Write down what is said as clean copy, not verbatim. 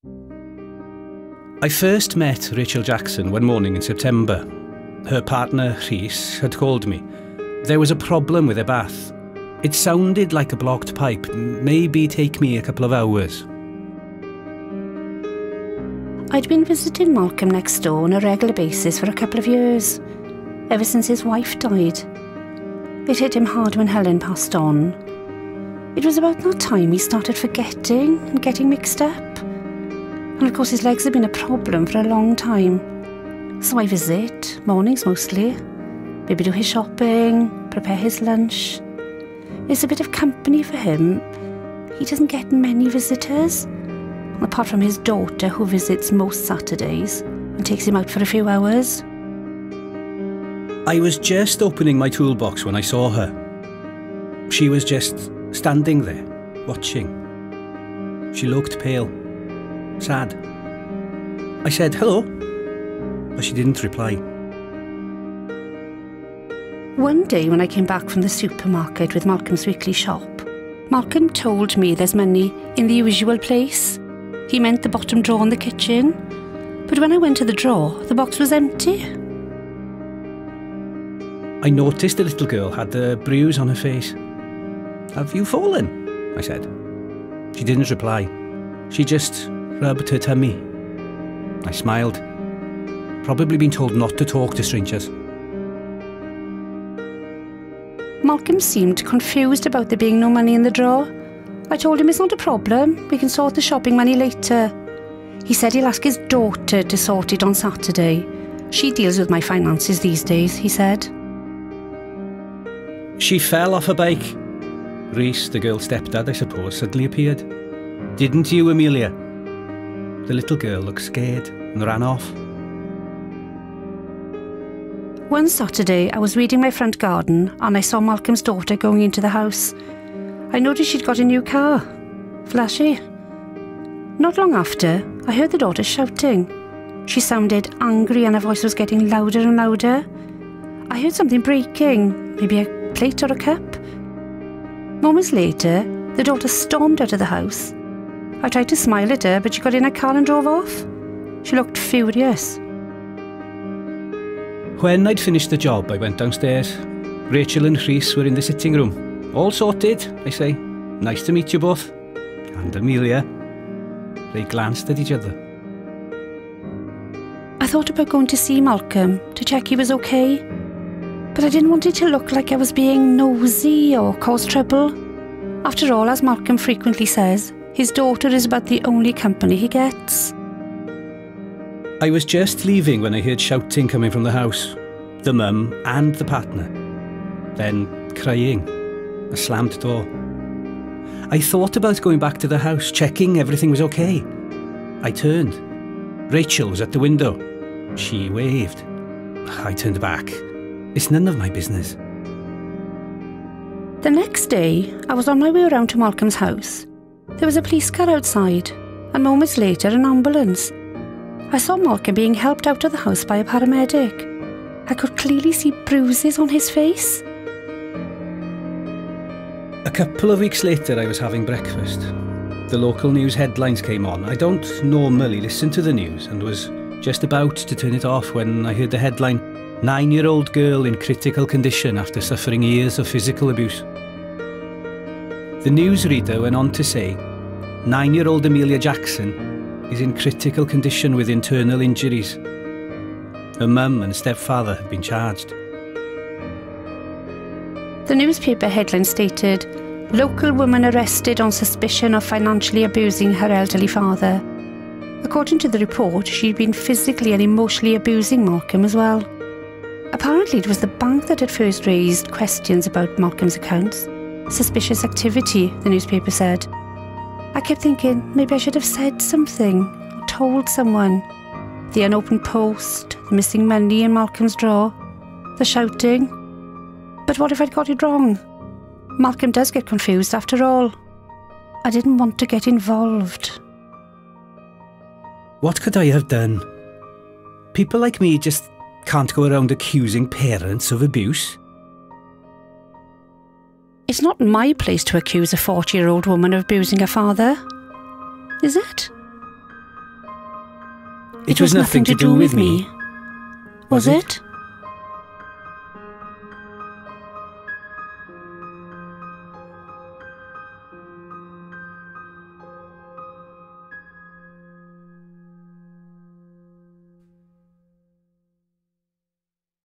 I first met Rachel Jackson one morning in September. Her partner, Rhys, had called me. There was a problem with her bath. It sounded like a blocked pipe. Maybe take me a couple of hours. I'd been visiting Malcolm next door on a regular basis for a couple of years, ever since his wife died. It hit him hard when Helen passed on. It was about that time he started forgetting and getting mixed up. And of course his legs had been a problem for a long time. So I visit, mornings mostly, maybe do his shopping, prepare his lunch. It's a bit of company for him. He doesn't get many visitors, apart from his daughter who visits most Saturdays and takes him out for a few hours. I was just opening my toolbox when I saw her. She was just standing there, watching. She looked pale, sad. I said, "Hello," but she didn't reply. One day when I came back from the supermarket with Malcolm's weekly shop, Malcolm told me there's money in the usual place. He meant the bottom drawer in the kitchen. But when I went to the drawer, the box was empty. I noticed the little girl had a bruise on her face. "Have you fallen?" I said. She didn't reply. She just rubbed her tummy. I smiled. Probably been told not to talk to strangers. Malcolm seemed confused about there being no money in the drawer. I told him it's not a problem, we can sort the shopping money later. He said he'll ask his daughter to sort it on Saturday. She deals with my finances these days, he said. She fell off her bike. Rhys, the girl's stepdad, I suppose, suddenly appeared. "Didn't you, Amelia?" The little girl looked scared and ran off. One Saturday, I was weeding my front garden and I saw Malcolm's daughter going into the house. I noticed she'd got a new car. Flashy. Not long after, I heard the daughter shouting. She sounded angry and her voice was getting louder and louder. I heard something breaking, maybe a plate or a cup. Moments later, the daughter stormed out of the house. I tried to smile at her, but she got in her car and drove off. She looked furious. When I'd finished the job, I went downstairs. Rachel and Rhys were in the sitting room. "All sorted," I say. "Nice to meet you both." And Amelia. They glanced at each other. I thought about going to see Malcolm to check he was okay, but I didn't want it to look like I was being nosy or cause trouble. After all, as Malcolm frequently says, his daughter is about the only company he gets. I was just leaving when I heard shouting coming from the house. The mum and the partner. Then crying. A slammed door. I thought about going back to the house, checking everything was okay. I turned. Rachel was at the window. She waved. I turned back. It's none of my business. The next day, I was on my way around to Malcolm's house. There was a police car outside, and moments later an ambulance. I saw Malcolm being helped out of the house by a paramedic. I could clearly see bruises on his face. A couple of weeks later, I was having breakfast. The local news headlines came on. I don't normally listen to the news and was just about to turn it off when I heard the headline, "9-year-old girl in critical condition after suffering years of physical abuse." The newsreader went on to say, 9-year-old Amelia Jackson is in critical condition with internal injuries. Her mum and stepfather have been charged. The newspaper headline stated, "Local woman arrested on suspicion of financially abusing her elderly father." According to the report, she'd been physically and emotionally abusing Malcolm as well. Apparently it was the bank that had first raised questions about Malcolm's accounts. Suspicious activity, the newspaper said. I kept thinking maybe I should have said something, or told someone. The unopened post, the missing money in Malcolm's drawer, the shouting. But what if I'd got it wrong? Malcolm does get confused after all. I didn't want to get involved. What could I have done? People like me just can't go around accusing parents of abuse. It's not my place to accuse a 40-year-old woman of abusing her father, is it? It was nothing to do with me. Was it?